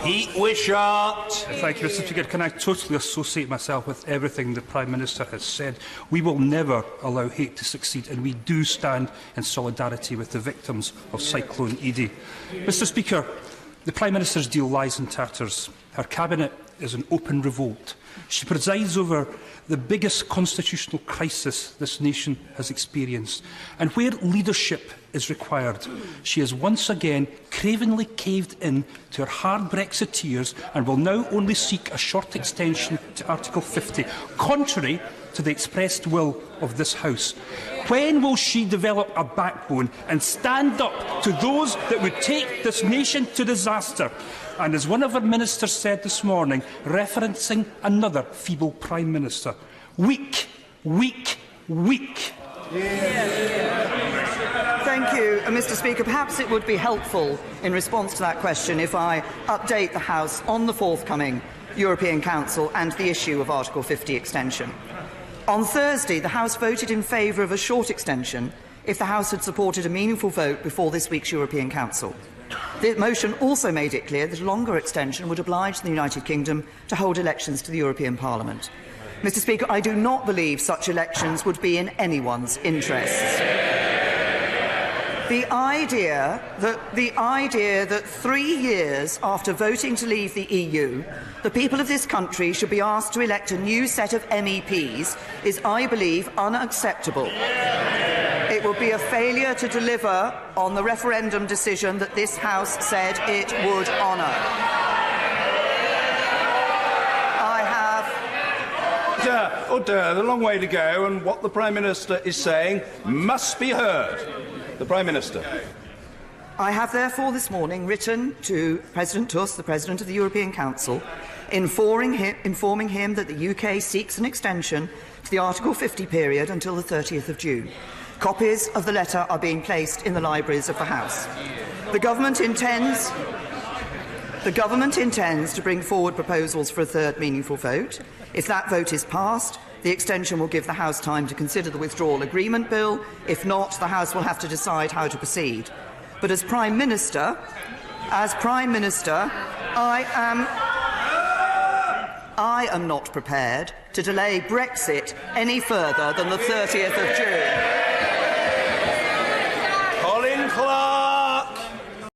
Heat Wishart. Thank you, Mr. Speaker. Can I totally associate myself with everything the Prime Minister has said? We will never allow hate to succeed, and we do stand in solidarity with the victims of Cyclone Edie. Mr. Speaker, the Prime Minister's deal lies in tatters. Her cabinet is in open revolt. She presides over the biggest constitutional crisis this nation has experienced. And where leadership is required, she has once again cravenly caved in to her hard Brexiteers and will now only seek a short extension to Article 50, contrary to the expressed will of this House. When will she develop a backbone and stand up to those that would take this nation to disaster? And as one of her ministers said this morning, referencing another feeble Prime Minister, weak, weak, weak. Thank you, Mr. Speaker. Perhaps it would be helpful in response to that question if I update the House on the forthcoming European Council and the issue of Article 50 extension. On Thursday, the House voted in favour of a short extension if the House had supported a meaningful vote before this week's European Council. The motion also made it clear that a longer extension would oblige the United Kingdom to hold elections to the European Parliament. Mr. Speaker, I do not believe such elections would be in anyone's interests. The idea that 3 years after voting to leave the EU, the people of this country should be asked to elect a new set of MEPs is, I believe, unacceptable. It would be a failure to deliver on the referendum decision that this House said it would honour. Order, the long way to go, and what the Prime Minister is saying must be heard. The Prime Minister. I have therefore this morning written to President Tusk, the President of the European Council, informing him that the UK seeks an extension to the Article 50 period until the 30th of June. Copies of the letter are being placed in the libraries of the House. The Government intends to bring forward proposals for a third meaningful vote. If that vote is passed, the extension will give the House time to consider the Withdrawal Agreement Bill. If not, the House will have to decide how to proceed. But as Prime Minister, I am not prepared to delay Brexit any further than the 30th of June.